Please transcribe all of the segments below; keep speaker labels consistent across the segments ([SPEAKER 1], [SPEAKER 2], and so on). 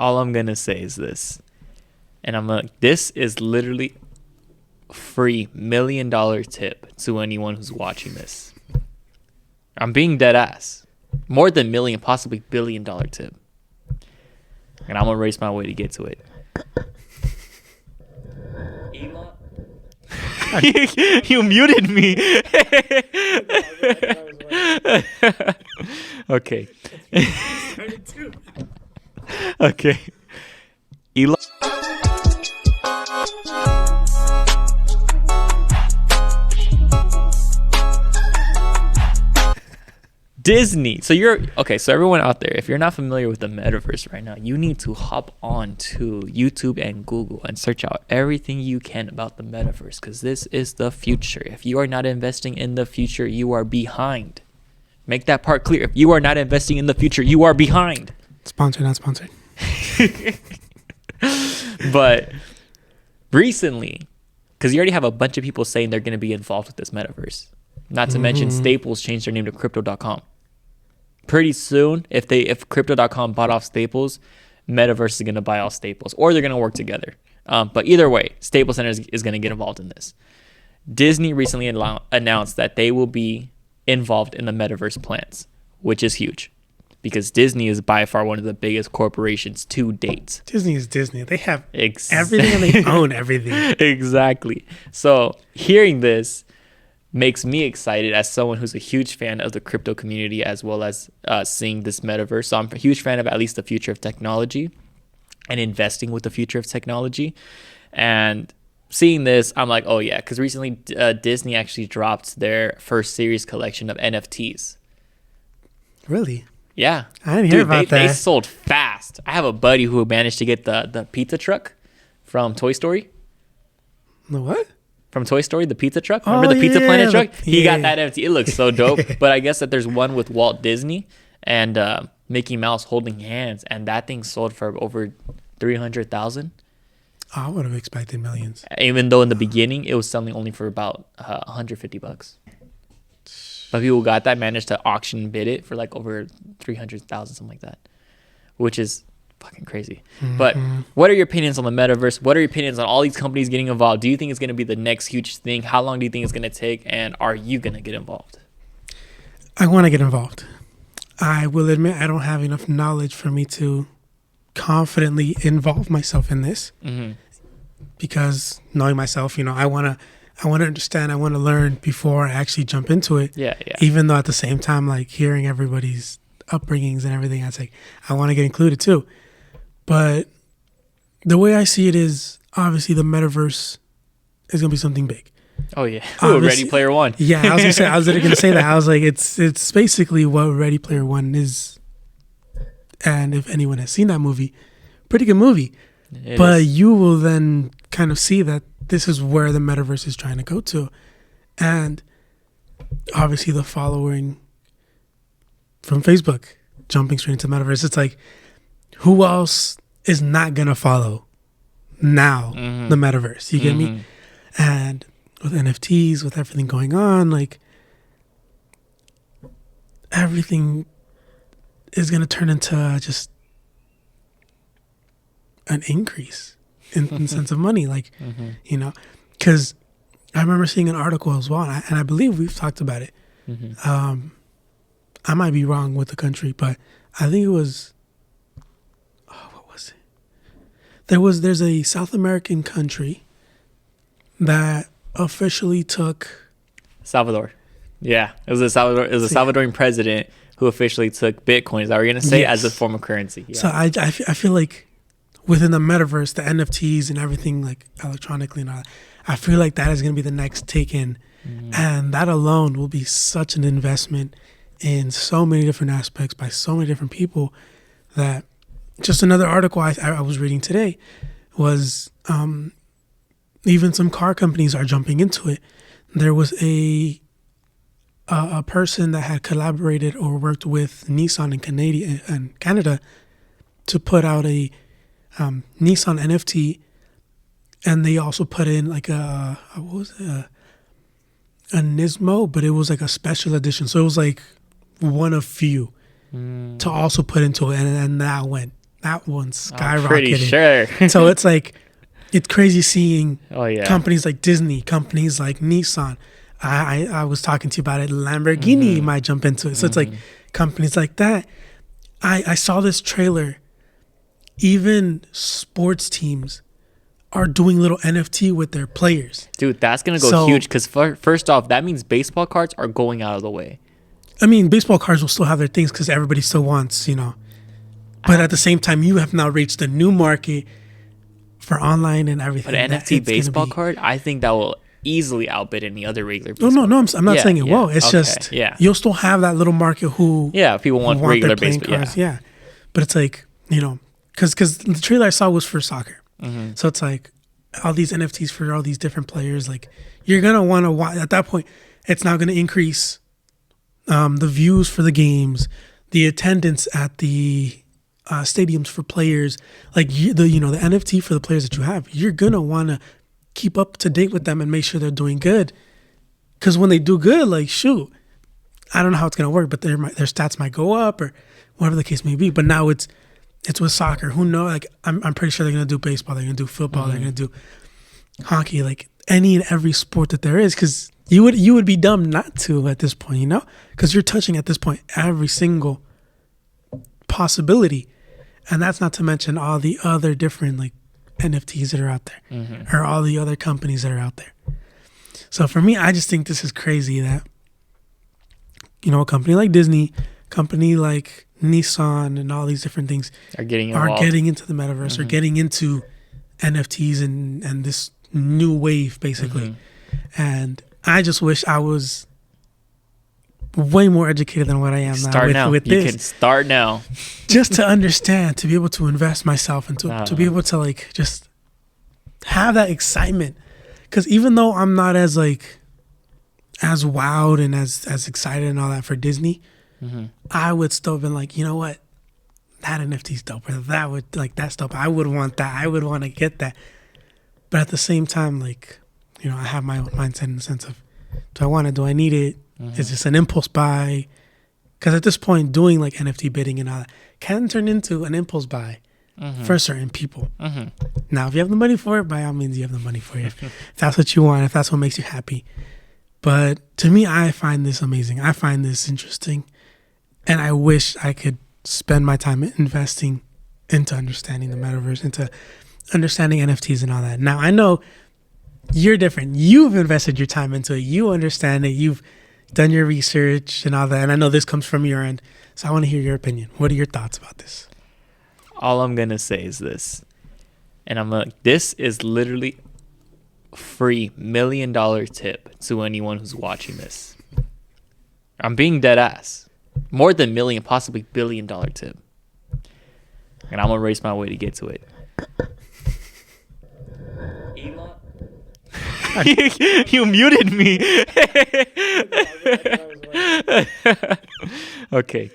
[SPEAKER 1] all I'm gonna say is this, and this is literally free $1 million tip to anyone who's watching this. I'm being dead ass. More than million, possibly $1 billion tip. And I'm gonna race my way to get to it. You muted me. Okay. Okay. Elon. Disney. So everyone out there, if you're not familiar with the metaverse right now, you need to hop on to YouTube and Google and search out everything you can about the metaverse, because this is the future. If you are not investing in the future, you are behind. Make that part clear. If you are not investing in the future, you are behind.
[SPEAKER 2] Sponsored, not sponsored.
[SPEAKER 1] But recently, because you already have a bunch of people saying they're going to be involved with this metaverse. Not to mention Staples changed their name to Crypto.com. Pretty soon, if Crypto.com bought off Staples, Metaverse is going to buy off Staples, or they're going to work together. But either way, Staples Center is going to get involved in this. Disney recently announced that they will be involved in the Metaverse plans, which is huge, because Disney is by far one of the biggest corporations to date.
[SPEAKER 2] Disney is Disney. They have everything and they own everything.
[SPEAKER 1] Exactly. So hearing this makes me excited as someone who's a huge fan of the crypto community, as well as seeing this metaverse. So I'm a huge fan of at least the future of technology and investing with the future of technology. And seeing this, I'm like, oh yeah, because recently Disney actually dropped their first series collection of NFTs.
[SPEAKER 2] Really?
[SPEAKER 1] Yeah.
[SPEAKER 2] I didn't hear about that.
[SPEAKER 1] They sold fast. I have a buddy who managed to get the pizza truck from Toy Story.
[SPEAKER 2] The what?
[SPEAKER 1] From Toy Story, the pizza truck. Remember the Pizza Planet truck? He got that NFT. It looks so dope. But I guess that there's one with Walt Disney and Mickey Mouse holding hands, and that thing sold for over 300,000.
[SPEAKER 2] I would have expected millions.
[SPEAKER 1] Even though in the beginning it was selling only for about $150. But people got that, managed to auction bid it for like over 300,000, something like that, which is fucking crazy. But what are your opinions on the metaverse? What are your opinions on all these companies getting involved? Do you think it's going to be the next huge thing? How long do you think it's going to take? And are you going to get involved?
[SPEAKER 2] I want to get involved. I will admit I don't have enough knowledge for me to confidently involve myself in this, because knowing myself, I want to understand, I want to learn before I actually jump into it.
[SPEAKER 1] Yeah.
[SPEAKER 2] Even though at the same time, like hearing everybody's upbringings and everything, I say I want to get included too. But the way I see it is, obviously the metaverse is gonna be something big.
[SPEAKER 1] Oh yeah, Ready Player One.
[SPEAKER 2] Yeah, I was literally gonna say that. I was like, it's basically what Ready Player One is. And if anyone has seen that movie, pretty good movie. But you will then kind of see that this is where the metaverse is trying to go to. And obviously the following from Facebook jumping straight into the metaverse. It's like, who else is not going to follow now the metaverse? You get me? And with NFTs, with everything going on, like everything is going to turn into just an increase in the sense of money. Like, because I remember seeing an article as well, and I believe we've talked about it. I might be wrong with the country, but I think it was, what was it? There's a South American country that officially took
[SPEAKER 1] Salvador. Yeah, it was a Salvadorian president who officially took Bitcoin. Is that what you're gonna say? Yes. As a form of currency? Yeah.
[SPEAKER 2] So I feel like within the metaverse, the NFTs and everything, like electronically and all that, I feel like that is gonna be the next take-in, and that alone will be such an investment in so many different aspects by so many different people. That just another article I was reading today was even some car companies are jumping into it. There was a person that had collaborated or worked with Nissan in Canada to put out a Nissan NFT, and they also put in like a Nismo, but it was like a special edition. So it was like one of few to also put into it, and that went that one
[SPEAKER 1] I'm pretty
[SPEAKER 2] skyrocketed.
[SPEAKER 1] sure.
[SPEAKER 2] So it's like, it's crazy seeing
[SPEAKER 1] Oh yeah.
[SPEAKER 2] companies like Disney, companies like Nissan. I was talking to you about it. Lamborghini might jump into it. So it's like companies like that. I saw this trailer. Even sports teams are doing little NFT with their players.
[SPEAKER 1] Dude, that's gonna go
[SPEAKER 2] So-
[SPEAKER 1] huge because first off, that means baseball cards are going out of the way.
[SPEAKER 2] I mean, baseball cards will still have their things because everybody still wants, But at the same time, you have now reached a new market for online and everything.
[SPEAKER 1] But an
[SPEAKER 2] that
[SPEAKER 1] NFT
[SPEAKER 2] it's gonna
[SPEAKER 1] baseball
[SPEAKER 2] be-
[SPEAKER 1] card, I think that will easily outbid any other regular.
[SPEAKER 2] No,
[SPEAKER 1] Baseball.
[SPEAKER 2] no, I'm not
[SPEAKER 1] Yeah,
[SPEAKER 2] saying it
[SPEAKER 1] yeah,
[SPEAKER 2] won't. It's
[SPEAKER 1] okay,
[SPEAKER 2] just
[SPEAKER 1] yeah.
[SPEAKER 2] you'll still have that little market who
[SPEAKER 1] Yeah, people
[SPEAKER 2] who
[SPEAKER 1] want
[SPEAKER 2] their
[SPEAKER 1] regular
[SPEAKER 2] playing
[SPEAKER 1] baseball.
[SPEAKER 2] cards.
[SPEAKER 1] Yeah.
[SPEAKER 2] Yeah, but it's like because the trailer I saw was for soccer, so it's like all these NFTs for all these different players. Like you're gonna want to watch at that point. It's now gonna increase the views for the games, the attendance at the stadiums for players. Like the NFT for the players that you have, you're gonna want to keep up to date with them and make sure they're doing good. Because when they do good, like shoot, I don't know how it's gonna work, but their stats might go up or whatever the case may be. But now it's with soccer. Who knows? Like I'm pretty sure they're gonna do baseball. They're gonna do football. They're gonna do hockey. Like any and every sport that there is. Because you would be dumb not to at this point. Because you're touching at this point every single possibility, and that's not to mention all the other different like NFTs that are out there, or all the other companies that are out there. So for me, I just think this is crazy that a company like Disney, company like Nissan, and all these different things
[SPEAKER 1] Are getting
[SPEAKER 2] are
[SPEAKER 1] involved.
[SPEAKER 2] getting into the metaverse, or getting into NFTs and this new wave basically. And I just wish I was way more educated than what I am now
[SPEAKER 1] Start now.
[SPEAKER 2] with
[SPEAKER 1] You
[SPEAKER 2] this,
[SPEAKER 1] can start now.
[SPEAKER 2] just to understand, to be able to invest myself and to be able to like just have that excitement. Because even though I'm not as wowed and as excited and all that for Disney, I would still have been like, you know what, that NFT's dope, or that would that's dope. I would want that. I would want to get that. But at the same time, I have my own mindset in the sense of, do I want it? Do I need it? Is this an impulse buy? Because at this point, doing like NFT bidding and all that can turn into an impulse buy for certain people. Now, if you have the money for it, by all means, you have the money for it. If that's what you want, if that's what makes you happy. But to me, I find this amazing. I find this interesting. And I wish I could spend my time investing into understanding the metaverse, into understanding NFTs and all that. Now, I know you're different. You've invested your time into it. You understand it. You've done your research and all that. And I know this comes from your end. So I want to hear your opinion. What are your thoughts about this?
[SPEAKER 1] All I'm gonna say is this, and this is literally free $1 million tip to anyone who's watching this. I'm being dead ass. More than million, possibly $1 billion tip. And I'm gonna race my way to get to it. You muted me. Okay.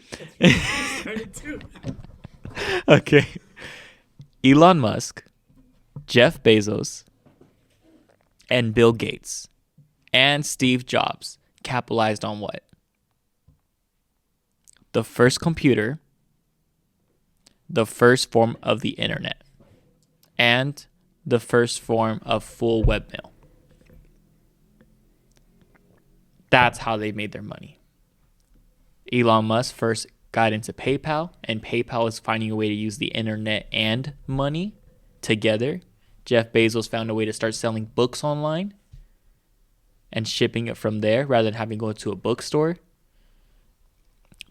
[SPEAKER 1] Okay. Elon Musk, Jeff Bezos, and Bill Gates and Steve Jobs capitalized on what? The first computer, the first form of the internet, and the first form of full webmail. That's how they made their money. Elon Musk first got into PayPal, and PayPal is finding a way to use the internet and money together. Jeff Bezos found a way to start selling books online and shipping it from there rather than having to go to a bookstore.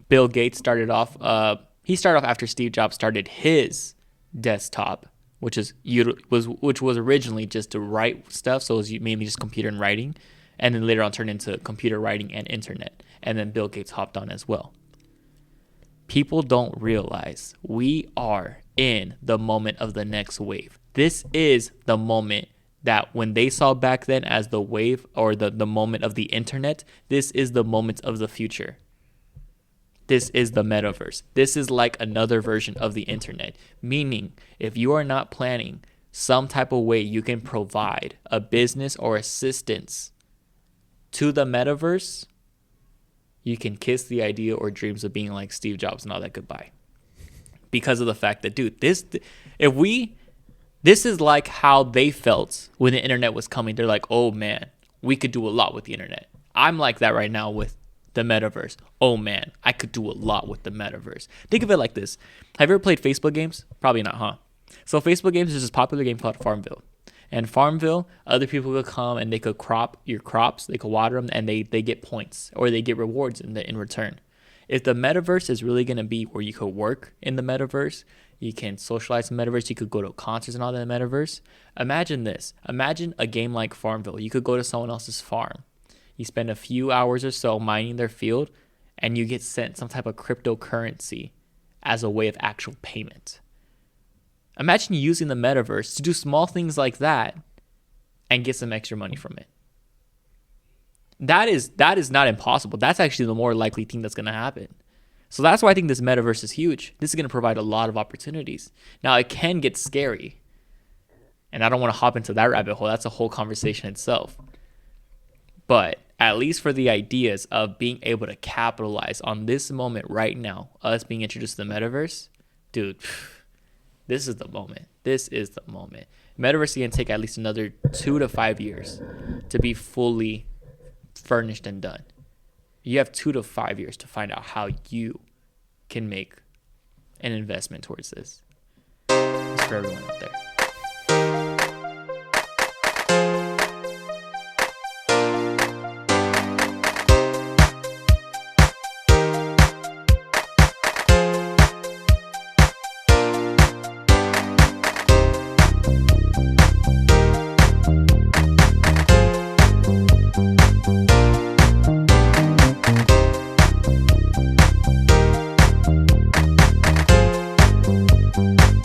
[SPEAKER 1] Bill Gates started off after Steve Jobs started his desktop, which was originally just to write stuff, so it was mainly just computer and writing, and then later on turned into computer writing and internet, and then Bill Gates hopped on as well. People don't realize we are in the moment of the next wave. This is the moment that when they saw back then as the wave or the moment of the internet, this is the moment of the future. This is the metaverse. This is like another version of the internet. Meaning, if you are not planning some type of way you can provide a business or assistance to the metaverse, you can kiss the idea or dreams of being like Steve Jobs and all that goodbye. because of the fact that, dude, this is like how they felt when the internet was coming. They're like, oh man, we could do a lot with the internet. I'm like that right now with the metaverse. Oh man, I could do a lot with the metaverse. Think of it like this. Have you ever played Facebook games? Probably not, huh? So Facebook games is this popular game called Farmville. And Farmville, other people could come and they could crop your crops, they could water them, and they get points or they get rewards in return. If the metaverse is really going to be where you could work in the metaverse, you can socialize in the metaverse, you could go to concerts and all that in the metaverse. Imagine this. Imagine a game like Farmville. You could go to someone else's farm. You spend a few hours or so mining their field, and you get sent some type of cryptocurrency as a way of actual payment. Imagine using the metaverse to do small things like that and get some extra money from it. That is not impossible. That's actually the more likely thing that's going to happen. So that's why I think this metaverse is huge. This is going to provide a lot of opportunities. Now, it can get scary. And I don't want to hop into that rabbit hole. That's a whole conversation itself. But at least for the ideas of being able to capitalize on this moment right now, us being introduced to the metaverse, dude, this is the moment. This is the moment. Metaverse is going to take at least another 2 to 5 years to be fully furnished and done. You have 2 to 5 years to find out how you can make an investment towards this. It's for everyone out there.